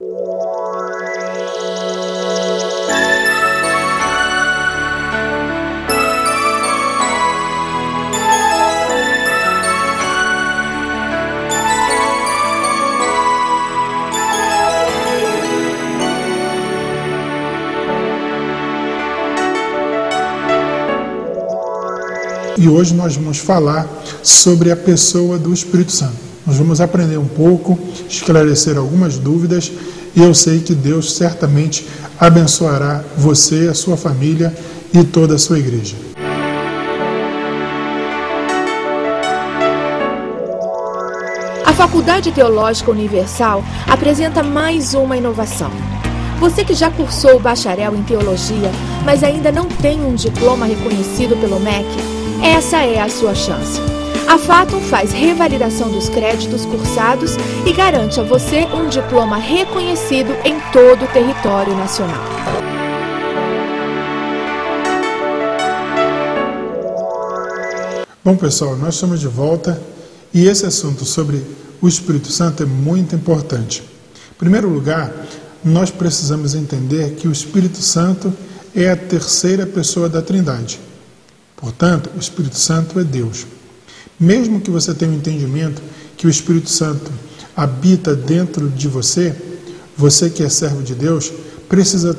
E hoje nós vamos falar sobre a pessoa do Espírito Santo. Nós vamos aprender um pouco, esclarecer algumas dúvidas, e eu sei que Deus certamente abençoará você, a sua família e toda a sua igreja. A Faculdade Teológica Universal apresenta mais uma inovação. Você que já cursou o bacharel em teologia, mas ainda não tem um diploma reconhecido pelo MEC, essa é a sua chance. A Fatum faz revalidação dos créditos cursados e garante a você um diploma reconhecido em todo o território nacional. Bom, pessoal, nós estamos de volta e esse assunto sobre o Espírito Santo é muito importante. Em primeiro lugar, nós precisamos entender que o Espírito Santo é a terceira pessoa da Trindade. Portanto, o Espírito Santo é Deus. Mesmo que você tenha um entendimento que o Espírito Santo habita dentro de você, você que é servo de Deus, precisa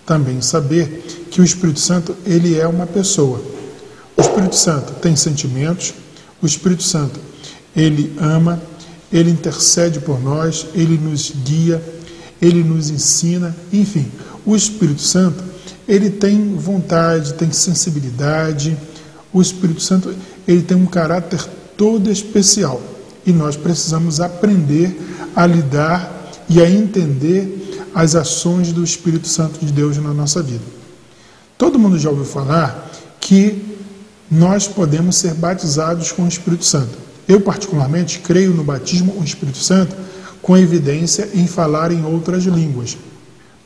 também saber que o Espírito Santo, ele é uma pessoa. O Espírito Santo tem sentimentos, o Espírito Santo, ele ama, ele intercede por nós, ele nos guia, ele nos ensina, enfim, o Espírito Santo, ele tem vontade, tem sensibilidade. O Espírito Santo, ele tem um caráter todo especial. E nós precisamos aprender a lidar e a entender as ações do Espírito Santo de Deus na nossa vida. Todo mundo já ouviu falar que nós podemos ser batizados com o Espírito Santo. Eu, particularmente, creio no batismo com o Espírito Santo com evidência em falar em outras línguas.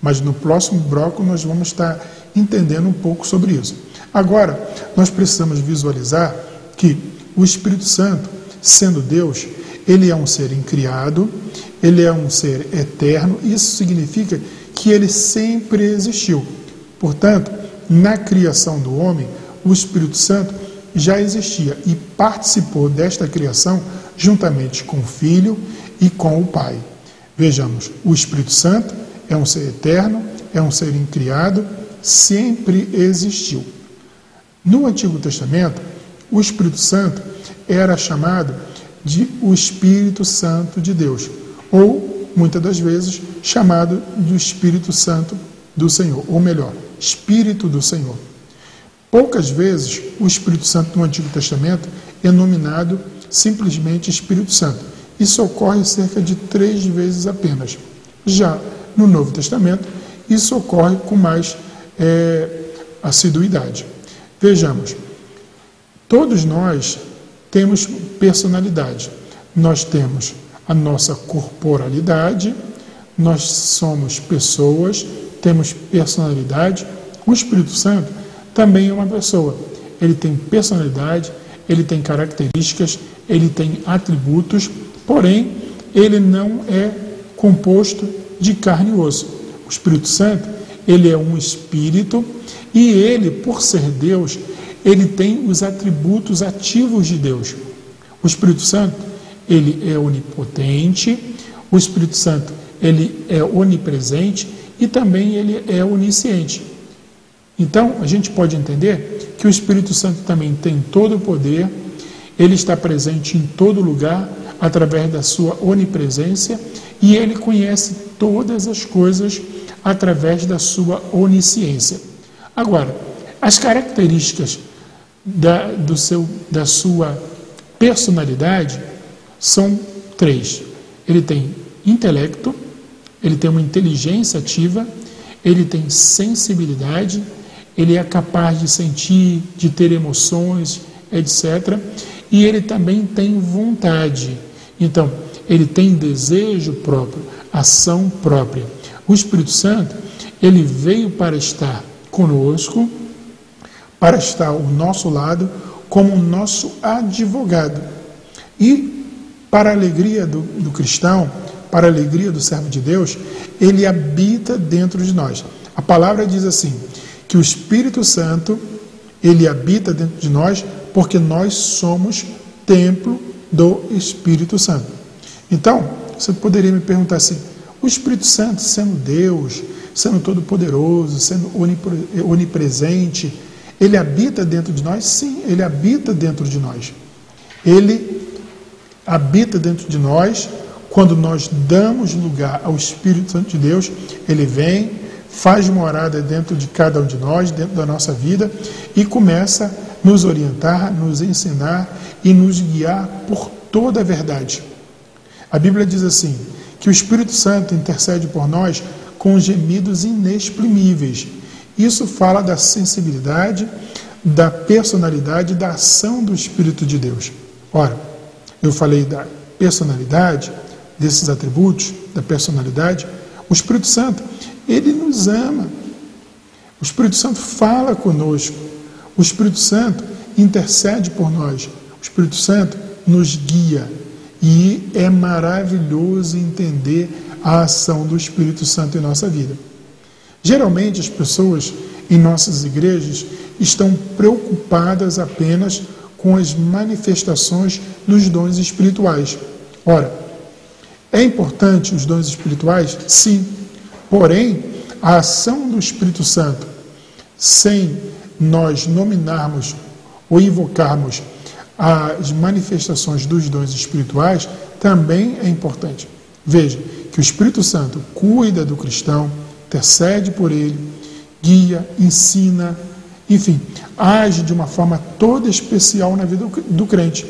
Mas no próximo bloco nós vamos estar entendendo um pouco sobre isso. Agora, nós precisamos visualizar que o Espírito Santo, sendo Deus, ele é um ser incriado, ele é um ser eterno, isso significa que ele sempre existiu. Portanto, na criação do homem, o Espírito Santo já existia e participou desta criação juntamente com o Filho e com o Pai. Vejamos, o Espírito Santo é um ser eterno, é um ser incriado, sempre existiu. No Antigo Testamento, o Espírito Santo era chamado de o Espírito Santo de Deus, ou, muitas das vezes, chamado de Espírito Santo do Senhor, ou melhor, Espírito do Senhor. Poucas vezes o Espírito Santo no Antigo Testamento é nominado simplesmente Espírito Santo. Isso ocorre cerca de 3 vezes apenas. Já no Novo Testamento, isso ocorre com mais assiduidade. Vejamos, todos nós temos personalidade. Nós temos a nossa corporalidade, nós somos pessoas, temos personalidade. O Espírito Santo também é uma pessoa. Ele tem personalidade, ele tem características, ele tem atributos, porém, ele não é composto de carne e osso. O Espírito Santo, ele é um espírito e ele, por ser Deus, ele tem os atributos ativos de Deus. O Espírito Santo, ele é onipotente, o Espírito Santo, ele é onipresente e também ele é onisciente. Então, a gente pode entender que o Espírito Santo também tem todo o poder, ele está presente em todo lugar, através da sua onipresença, e ele conhece todas as coisas através da sua onisciência. Agora, as características da sua personalidade são 3. Ele tem intelecto, ele tem uma inteligência ativa, ele tem sensibilidade, ele é capaz de sentir, de ter emoções, etc. E ele também tem vontade. Então, ele tem desejo próprio, ação própria. O Espírito Santo, ele veio para estar conosco, para estar ao nosso lado, como nosso advogado. E, para a alegria do cristão, para a alegria do servo de Deus, ele habita dentro de nós. A palavra diz assim, que o Espírito Santo, ele habita dentro de nós porque nós somos templo do Espírito Santo. Então, você poderia me perguntar assim, o Espírito Santo, sendo Deus, sendo todo-poderoso, sendo onipresente, ele habita dentro de nós? Sim, ele habita dentro de nós. Ele habita dentro de nós quando nós damos lugar ao Espírito Santo de Deus. Ele vem, faz morada dentro de cada um de nós, dentro da nossa vida, e começa a nos orientar, nos ensinar e nos guiar por toda a verdade. A Bíblia diz assim, que o Espírito Santo intercede por nós com gemidos inexprimíveis. Isso fala da sensibilidade, da personalidade, da ação do Espírito de Deus. Ora, eu falei da personalidade, desses atributos, da personalidade. O Espírito Santo, ele nos ama. O Espírito Santo fala conosco. O Espírito Santo intercede por nós. O Espírito Santo nos guia. E é maravilhoso entender a ação do Espírito Santo em nossa vida. Geralmente as pessoas em nossas igrejas estão preocupadas apenas com as manifestações dos dons espirituais. Ora, é importante os dons espirituais? Sim. Porém, a ação do Espírito Santo, sem nós nominarmos ou invocarmos as manifestações dos dons espirituais, também é importante. Veja, que o Espírito Santo cuida do cristão, intercede por ele, guia, ensina, enfim, age de uma forma toda especial na vida do crente.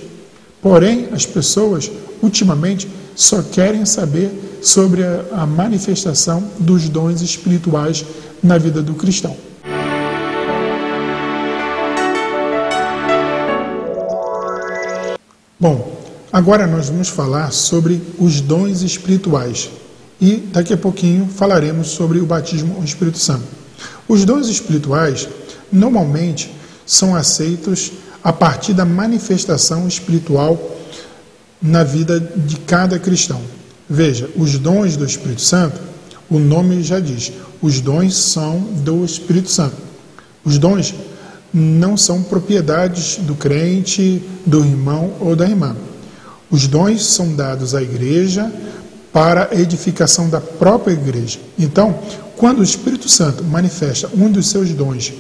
Porém, as pessoas, ultimamente, só querem saber sobre a manifestação dos dons espirituais na vida do cristão. Bom, agora nós vamos falar sobre os dons espirituais e daqui a pouquinho falaremos sobre o batismo com o Espírito Santo. Os dons espirituais normalmente são aceitos a partir da manifestação espiritual na vida de cada cristão. Veja, os dons do Espírito Santo, o nome já diz, os dons são do Espírito Santo. Os dons não são propriedades do crente, do irmão ou da irmã. Os dons são dados à igreja para a edificação da própria igreja. Então, quando o Espírito Santo manifesta um dos seus dons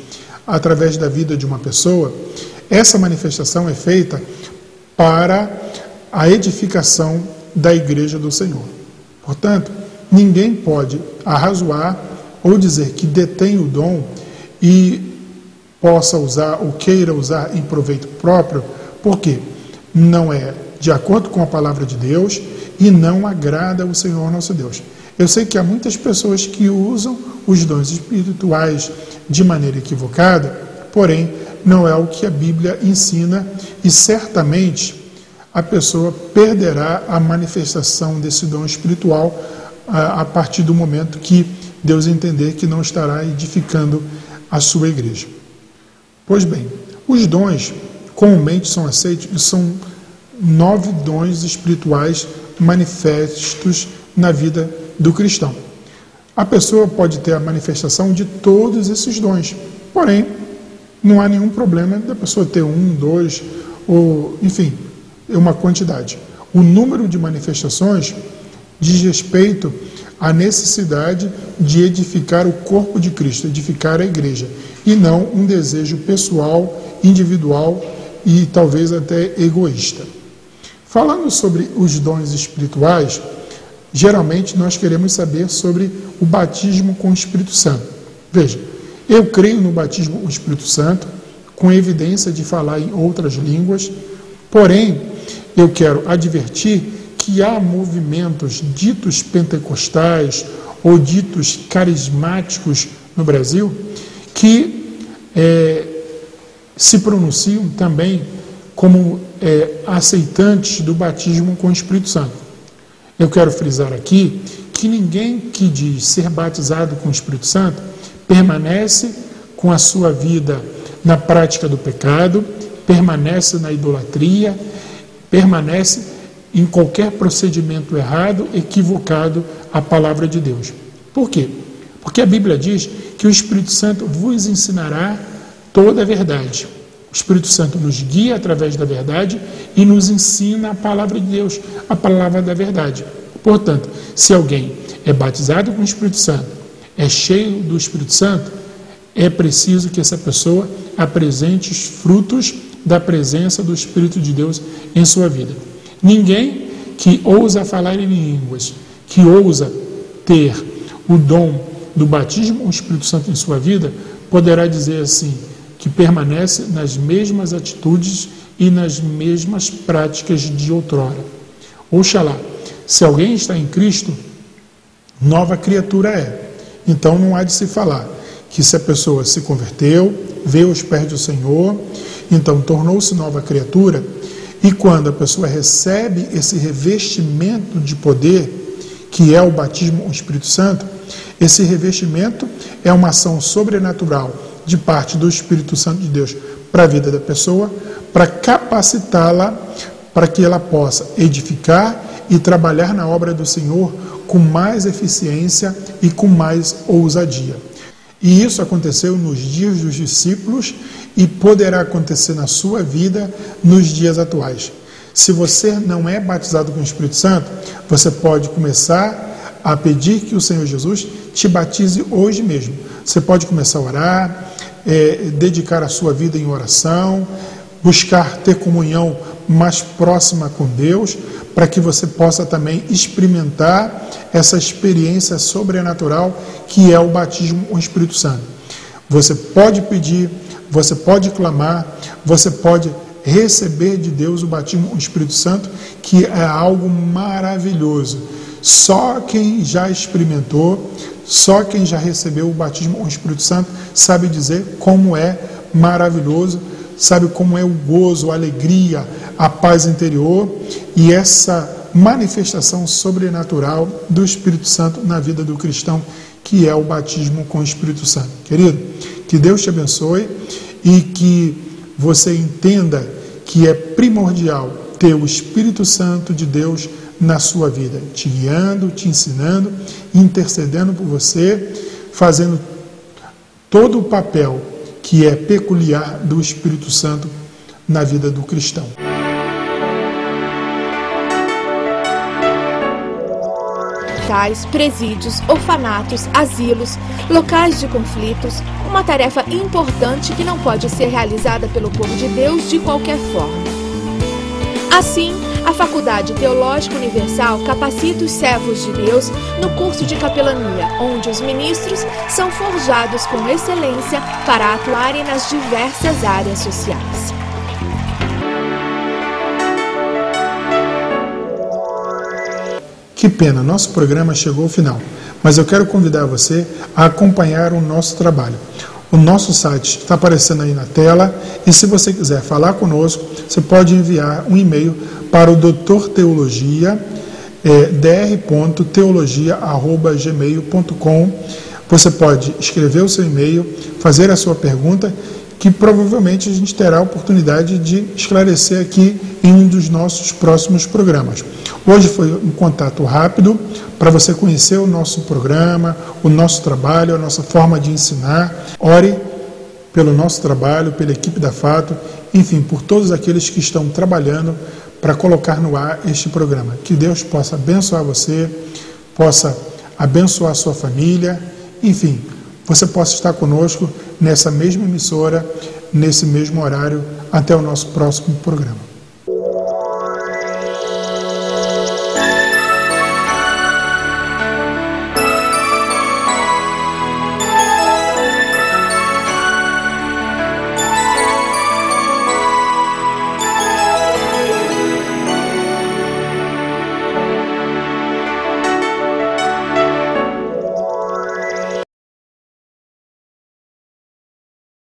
através da vida de uma pessoa, essa manifestação é feita para a edificação da igreja do Senhor. Portanto, ninguém pode arrazoar ou dizer que detém o dom e possa usar ou queira usar em proveito próprio, porque não é de acordo com a palavra de Deus e não agrada ao Senhor nosso Deus. Eu sei que há muitas pessoas que usam os dons espirituais de maneira equivocada, porém não é o que a Bíblia ensina e certamente a pessoa perderá a manifestação desse dom espiritual a partir do momento que Deus entender que não estará edificando a sua igreja. Pois bem, os dons comumente são aceitos e são 9 dons espirituais manifestos na vida do cristão. A pessoa pode ter a manifestação de todos esses dons, porém, não há nenhum problema da pessoa ter 1, 2, ou, enfim, uma quantidade. O número de manifestações diz respeito à necessidade de edificar o corpo de Cristo, edificar a igreja, e não um desejo pessoal, individual e talvez até egoísta. Falando sobre os dons espirituais, geralmente nós queremos saber sobre o batismo com o Espírito Santo. Veja, eu creio no batismo com o Espírito Santo, com evidência de falar em outras línguas, porém, eu quero advertir que há movimentos ditos pentecostais ou ditos carismáticos no Brasil que se pronunciam também como aceitantes do batismo com o Espírito Santo. Eu quero frisar aqui que ninguém que diz ser batizado com o Espírito Santo permanece com a sua vida na prática do pecado, permanece na idolatria, permanece em qualquer procedimento errado, equivocado à palavra de Deus. Por quê? Porque a Bíblia diz que o Espírito Santo vos ensinará toda a verdade. O Espírito Santo nos guia através da verdade e nos ensina a palavra de Deus, a palavra da verdade. Portanto, se alguém é batizado com o Espírito Santo, é cheio do Espírito Santo, é preciso que essa pessoa apresente os frutos da presença do Espírito de Deus em sua vida. Ninguém que ousa falar em línguas, que ousa ter o dom do batismo com o Espírito Santo em sua vida, poderá dizer assim, que permanece nas mesmas atitudes e nas mesmas práticas de outrora. Oxalá, se alguém está em Cristo, nova criatura é. Então não há de se falar que se a pessoa se converteu, veio aos pés do Senhor, então tornou-se nova criatura, e quando a pessoa recebe esse revestimento de poder, que é o batismo com o Espírito Santo, esse revestimento é uma ação sobrenatural de parte do Espírito Santo de Deus para a vida da pessoa, para capacitá-la para que ela possa edificar e trabalhar na obra do Senhor com mais eficiência e com mais ousadia. E isso aconteceu nos dias dos discípulos e poderá acontecer na sua vida nos dias atuais. Se você não é batizado com o Espírito Santo, você pode começar a pedir que o Senhor Jesus te batize hoje mesmo. Você pode começar a orar, dedicar a sua vida em oração, buscar ter comunhão mais próxima com Deus, para que você possa também experimentar essa experiência sobrenatural que é o batismo com o Espírito Santo. Você pode pedir, você pode clamar, você pode receber de Deus o batismo com o Espírito Santo, que é algo maravilhoso. Só quem já experimentou, só quem já recebeu o batismo com o Espírito Santo sabe dizer como é maravilhoso, sabe como é o gozo, a alegria, a paz interior e essa manifestação sobrenatural do Espírito Santo na vida do cristão, que é o batismo com o Espírito Santo. Querido, que Deus te abençoe e que você entenda que é primordial ter o Espírito Santo de Deus na sua vida, te guiando, te ensinando, intercedendo por você, fazendo todo o papel que é peculiar do Espírito Santo na vida do cristão. Hospitais, presídios, orfanatos, asilos, locais de conflitos, uma tarefa importante que não pode ser realizada pelo povo de Deus de qualquer forma. Assim, a Faculdade Teológica Universal capacita os servos de Deus no curso de capelania, onde os ministros são forjados com excelência para atuarem nas diversas áreas sociais. Que pena, nosso programa chegou ao final, mas eu quero convidar você a acompanhar o nosso trabalho. O nosso site está aparecendo aí na tela e se você quiser falar conosco, você pode enviar um e-mail para o Dr. Teologia, dr.teologia@gmail.com. Você pode escrever o seu e-mail, fazer a sua pergunta, que provavelmente a gente terá a oportunidade de esclarecer aqui em um dos nossos próximos programas. Hoje foi um contato rápido para você conhecer o nosso programa, o nosso trabalho, a nossa forma de ensinar. Ore pelo nosso trabalho, pela equipe da Fato, enfim, por todos aqueles que estão trabalhando para colocar no ar este programa. Que Deus possa abençoar você, possa abençoar a sua família, enfim, você possa estar conosco nessa mesma emissora, nesse mesmo horário, até o nosso próximo programa.